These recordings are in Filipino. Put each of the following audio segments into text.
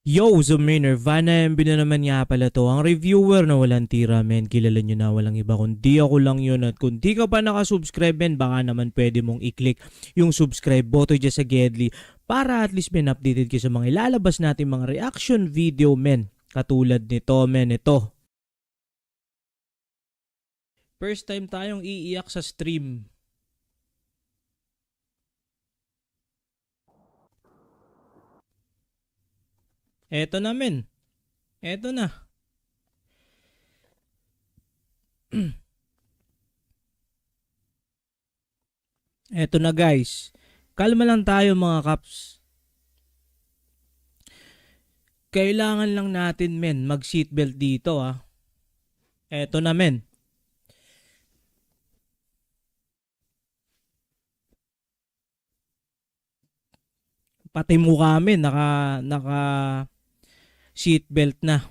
Yo, so may Nirvana MB na naman nga pala to. Ang reviewer na walang tira, men. Kilala nyo na, walang iba kundi ako lang yun. At kung di ka pa nakasubscribe, men, baka naman pwede mong i-click yung subscribe button dyan sa Gedli para at least, men, updated ka sa mga ilalabas natin mga reaction video, men. Katulad nito, men, ito. First time tayong iiyak sa stream. Eto na, men. Eto na. Eto na, guys. Kalma lang tayo, mga kaps. Kailangan lang natin, men, mag-seatbelt dito, ah. Eto na, men. Pati mukha, men, naka seatbelt na.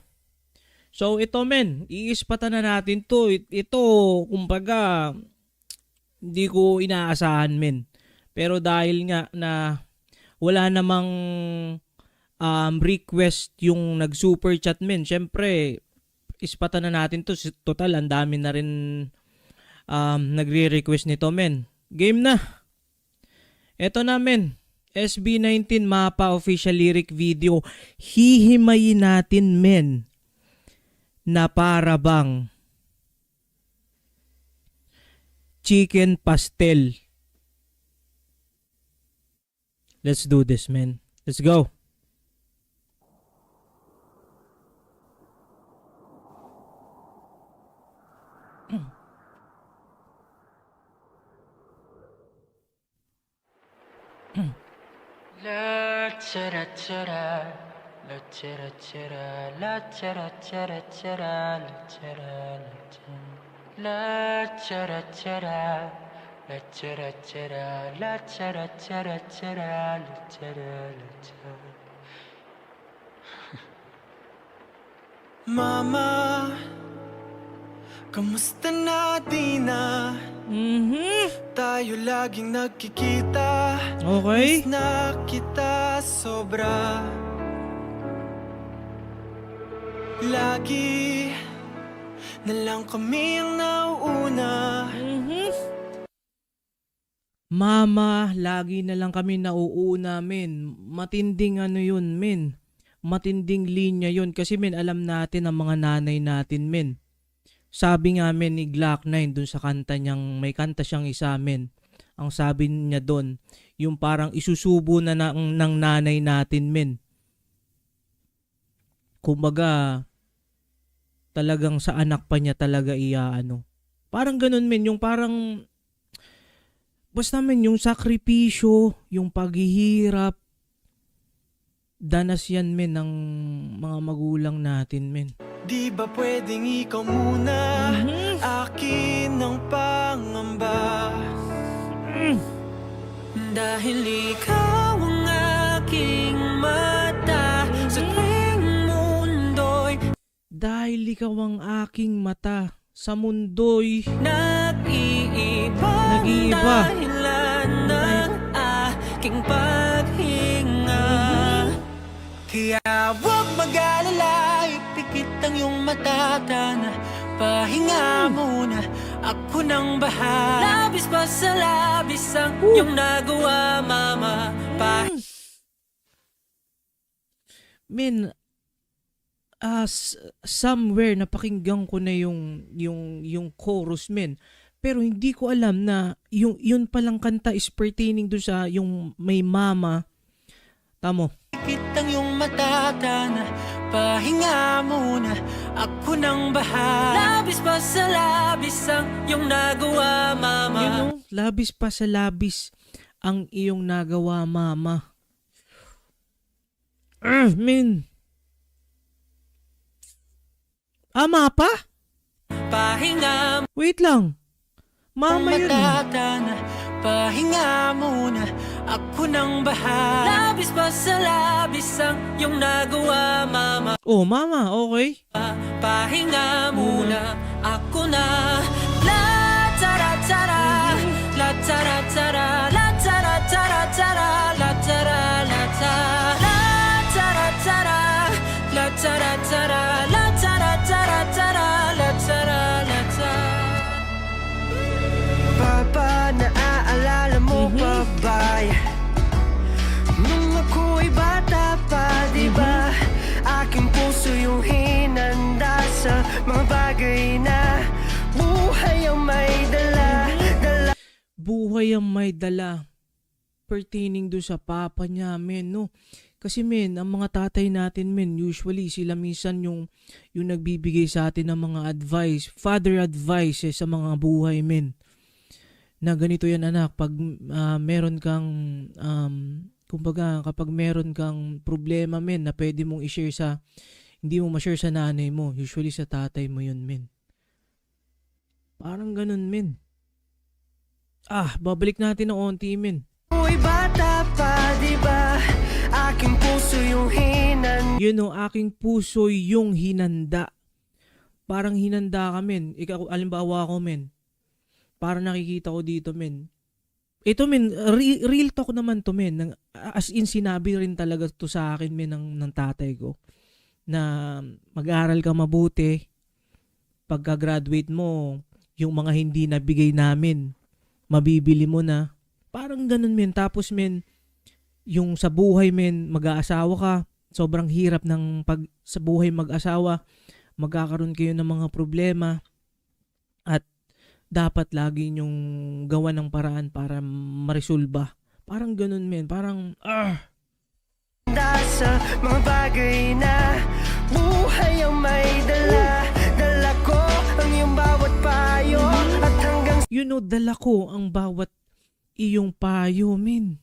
So ito, men, iispatan na natin to. Ito, kumbaga, hindi ko inaasahan, men. Pero dahil nga na wala namang request yung nag-super chat, men, syempre, ispatan na natin to. Total, ang dami na rin nagre-request nito, men. Game na. Ito na, men. SB19 Mapa official lyric video. Hihimayin natin, men, na para bang chicken pastel. Let's do this, men. Let's go. La chara chara, la chara chara, la chara chara chara, la chara la chara chara, la chara chara, la chara chara chara, la chara la chara. Mama, kamusta na di na? Tayo laging nagkikita. Okay. Miss na kita sobra. Lagi na lang kami ang nauuna. Mama, lagi na lang kami nauuna, men. Matinding ano yun, men. Matinding linya yun. Kasi, men, alam natin ang mga nanay natin, men. Sabi nga, men, ni Glock 9 dun sa kanta niyang, may kanta siyang isa, men. Ang sabi niya dun, yung parang isusubo na ng nanay natin, men. Kumbaga, talagang sa anak pa niya talaga iaano. Parang ganun, men, yung parang, basta, men, yung sakripisyo, yung paghihirap, danas yan, men, ng mga magulang natin, men. Di ba pwedeng ikaw muna? Akin ang pangamba. Dahil ikaw ang aking mata sa tuwing mundo'y Dahil ikaw ang aking mata sa mundo'y nag-iiba dahilan ng aking paghinga. Kaya huwag mag-alala, ipikit ang iyong mata na pahinga muna, ako nang bahala. Labis pa sa labis ang iyong nagawa, mama. men, somewhere napakinggan ko na yung chorus, men. Pero hindi ko alam na yun palang kanta is pertaining do sa yung may mama. Tamo. Kitang yung mata na pahinga muna, ako nang bahala. Labis pa sa labis ang iyong nagawa, mama. You know, labis pa sa labis ang iyong nagawa, mama. Men. Mapa? Pahinga Wait lang. Mama yun. na pahinga muna, ako nang bahala. Labis pa sa labis ang iyong nagawa, mama. Oh, mama, okay. Pahinga muna, ako na. La tara tara, la tara tara, la tara tara tara, la tara la tara, la tara tara. buhay ang may dala pertaining do sa papa niya, men, no? Kasi men, ang mga tatay natin men, usually sila minsan yung nagbibigay sa atin ng mga advice, father advice sa mga buhay men. Na ganito yan anak, pag meron kang, kumbaga kapag meron kang problema men na pwede mong i-share hindi mo ma-share sa nanay mo, usually sa tatay mo yun men. Parang ganun men. Babalik natin ng onti men. Uy, bata pa, diba? Aking puso yung Yun o, aking puso yung hinanda. Parang hinanda ka men. Ikaw, alimbawa ko men. Parang nakikita ko dito men. Ito men, real talk naman to men. As in sinabi rin talaga to sa akin men ng tatay ko. Na mag-aral ka mabuti. Pagka-graduate mo, yung mga hindi nabigay namin, mabibili mo na. Parang ganun men. Tapos men, yung sa buhay men, mag-aasawa ka, sobrang hirap ng sa buhay mag-asawa, magkakaroon kayo ng mga problema at dapat lagi yung gawa ng paraan para maresolba. Parang ganun men, parang sa mga bagay na buhay ang may dala. Dala ko ang iyong bawat payo at hanggang dala ko ang bawat iyong payo men.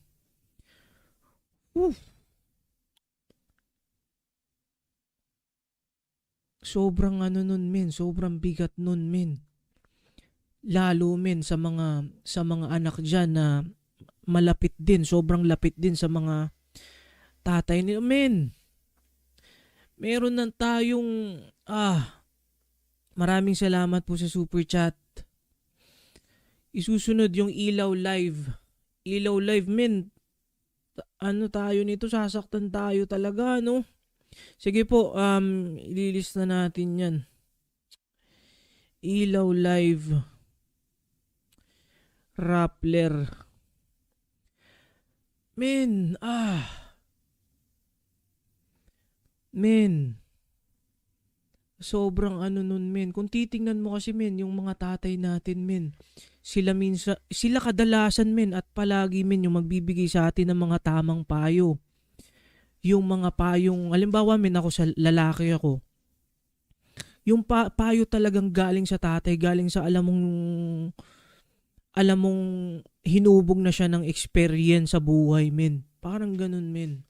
Sobrang nun men, sobrang bigat nun men. Lalo men sa mga anak diyan na malapit din, sobrang lapit din sa mga tatay nila men. Meron na tayong maraming salamat po sa super chat. Isusunod yung Ilaw Live. Ilaw Live men. Tayo nito, sasaktan tayo talaga, no? Sige po, ililista natin yan. Ilaw Live. Rappler. Men, Men. Sobrang nun men. Kung titingnan mo kasi men, yung mga tatay natin men, sila kadalasan men at palagi men yung magbibigay sa atin ng mga tamang payo. Yung mga payong, halimbawa men ako sa lalaki ako, yung payo talagang galing sa tatay, galing sa alam mong hinubog na siya ng experience sa buhay men. Parang ganun men.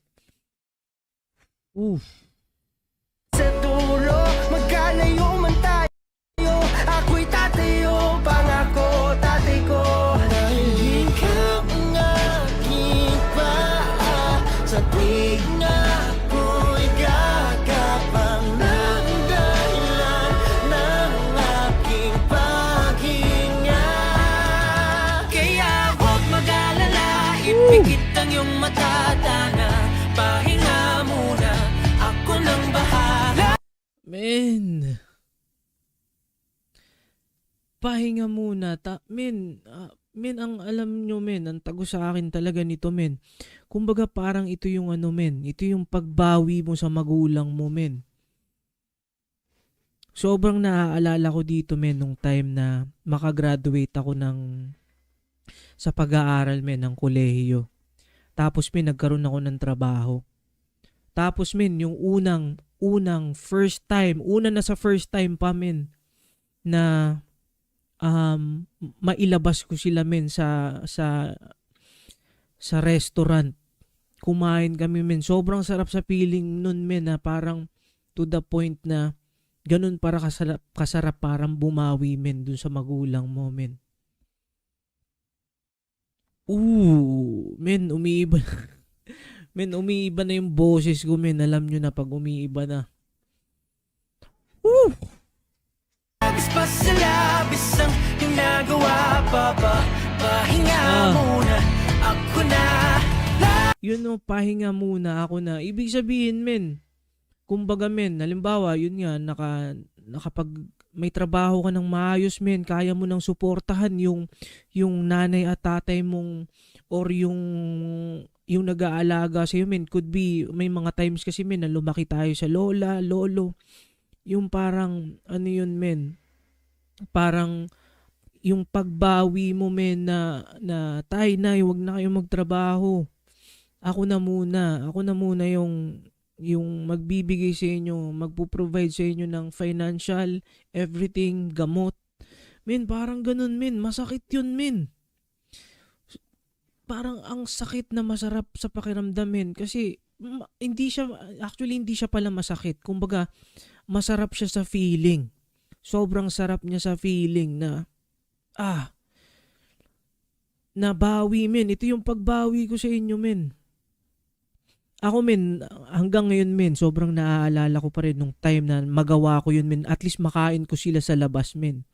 sa dulo, magkalayo man tayo, ako'y tatayo, pangako tatay ko. Dahil ikaw ang aking paa, sa tuwing ako'y gagapang ng dahilan ng aking paghinga. Kaya huwag mag-alala, ipikit ang iyong mata, tana, pahinga muna, ako nang bahala. Men. Pahinga muna. Men, ang alam nyo men, ang tago sa akin talaga nito men. Kumbaga parang ito yung men, ito yung pagbawi mo sa magulang mo men. Sobrang naaalala ko dito men nung time na makagraduate ako sa pag-aaral men ng kolehiyo. Tapos men nagkaroon ako ng trabaho. Tapos men yung unang first time pa men na mailabas ko sila men sa restaurant. Kumain kami men. Sobrang sarap sa feeling nun men na parang to the point na ganun para kasarap parang bumawi men dun sa magulang mo men. Men umiiba. Men umiiba na yung boses ko men. Alam nyo na pag umiiba na. Labis pa sa labis ang ginagawa pa ba? Pahinga muna, ako na. Yun pahinga muna, ako na. Ibig sabihin men, kumbaga men, halimbawa yun nga, nakapag may trabaho ka ng maayos men, kaya mo nang suportahan yung nanay at tatay mong or yung nag-aalaga sa iyo men. Could be may mga times kasi men na lumaki tayo sa lola, lolo. Yung parang yun men, parang yung pagbawi mo men na tay nay wag na kayong magtrabaho. Ako na muna yung magbibigay sa inyo, magpo-provide sa inyo ng financial, everything, gamot. Men, parang ganun men, masakit yun men. Parang ang sakit na masarap sa pakiramdam men kasi hindi siya actually hindi siya pala masakit. Kumbaga, masarap siya sa feeling. Sobrang sarap niya sa feeling na ah, nabawi men. Ito yung pagbawi ko sa inyo men. Ako men, hanggang ngayon men, sobrang naaalala ko pa rin nung time na magawa ko yun men. At least makain ko sila sa labas men.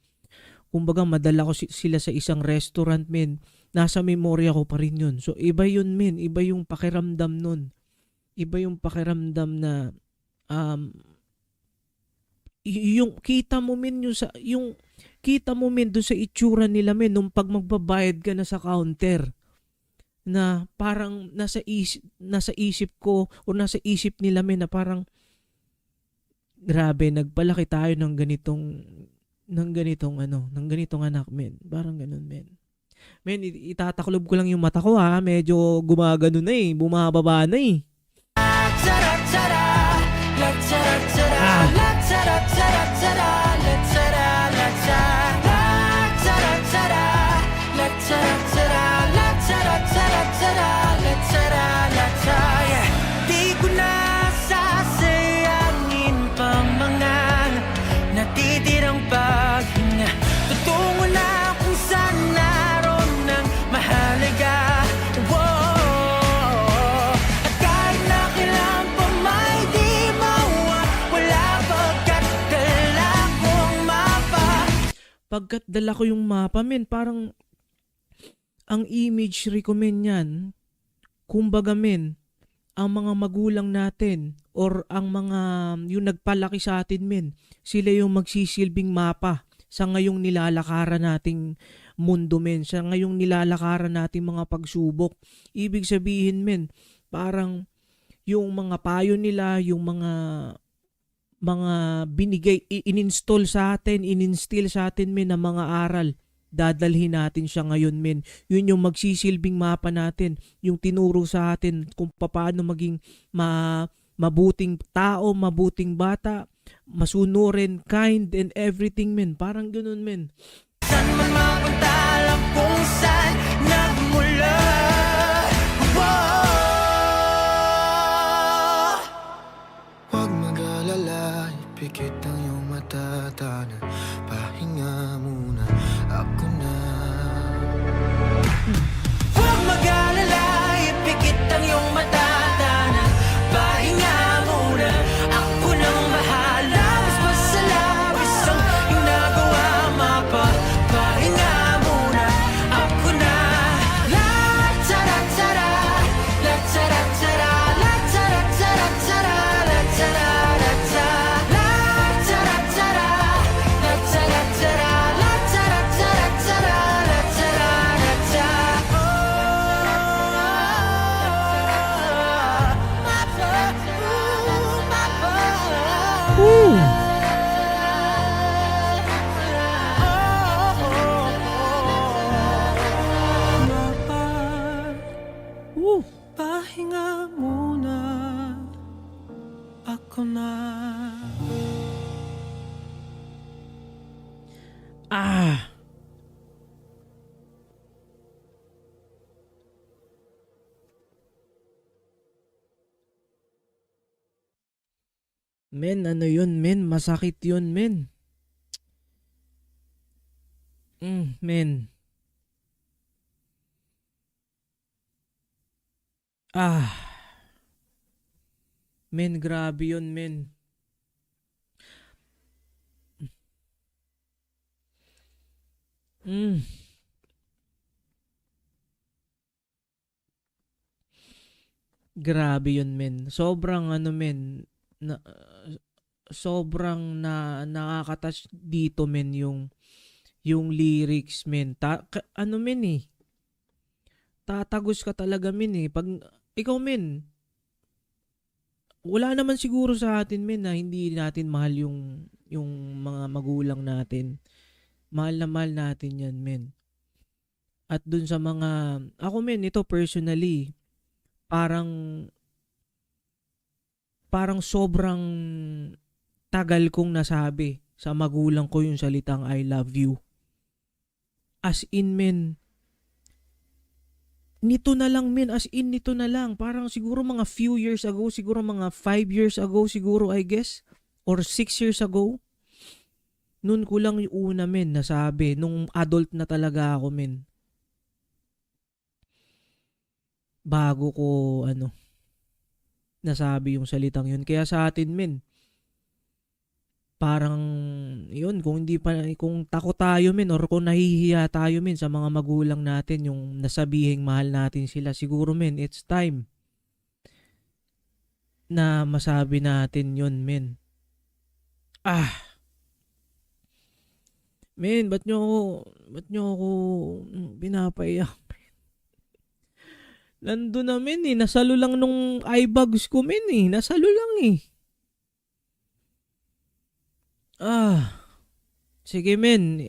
Kumbaga madala ko sila sa isang restaurant men. Nasa memorya ko pa rin yun. So iba yun men, iba yung pakiramdam nun. Iba yung pakiramdam na yung kita mo men yung kita mo men doon sa itsura nila men nung pag magbabayad ka na sa counter na parang nasa isip ko o nasa isip nila men na parang grabe nagpalaki tayo ng ganitong anak men, parang ganun men. Men, itataklob ko lang yung mata ko ha, medyo gumagano na eh, bumababa na eh. Di ko na sasayangin pa mga natitirang paghinga. Tutungo na kung saan naroon ng mahalaga. At kahit na kailan pa may di mawawala Pagkat dala ko yung mapa men, parang ang imagery ko men yan, kumbaga men, ang mga magulang natin or ang mga yung nagpalaki sa atin men, sila yung magsisilbing mapa sa ngayong nilalakaran nating mundo men, sa ngayong nilalakaran nating mga pagsubok. Ibig sabihin men, parang yung mga payo nila, yung mga binigay, ininstill sa atin men na mga aral, dadalhin natin siya ngayon men. Yun yung magsisilbing mapa natin, yung tinuro sa atin kung paano maging mabuting tao, mabuting bata, masunurin, kind and everything men. Parang ganun men. Saan man mapunta, alam kung saan nagmula. Huwag mag-alala, ipikit ang iyong mata, tanan, pahinga muna, ako na. Huwag mag-alala, ipikit ang iyong mata, tanan, pahinga muna, ako nang bahala. Mas masalabis ang iyong nagawa, pahinga muna, ako na. La tara tara, la tara tara, la tara tara tara, la tara la tara, la tara tara, la tara tara, la tara tara tara, la tara la tara. Woo! Woo! Pahinga muna, ako na. Ah! Men, ano yun men? Masakit yun men. Men. Ah. Men, grabe yun men. Grabe yun men. Sobrang ano men, sobrang nakaka-touch dito men yung lyrics men. Ano men eh. Tatagos ka talaga men eh. Pag ikaw men, wala naman siguro sa atin men na hindi natin mahal yung mga magulang natin. Mahal na mahal natin yan, men. At dun sa mga, ako men, ito personally, parang, parang sobrang tagal kong nasabi sa magulang ko yung salitang I love you. As in, men, nito na lang, men, as in, nito na lang. Parang siguro mga few years ago, siguro mga 5 years ago, siguro, I guess, or 6 years ago, nun ko lang yung una, men, nasabi, nung adult na talaga ako, men. Bago ko, nasabi yung salitang yun. Kaya sa atin, men, parang, yun, kung takot tayo, men, or kung nahihiya tayo, men, sa mga magulang natin, yung nasabihing mahal natin sila, siguro, men, it's time na masabi natin yun, men. Men, ba't nyo ako pinapaiyak? Nandun na, men, nasalo lang nung eyebags ko, men, nasalo lang, sige, men,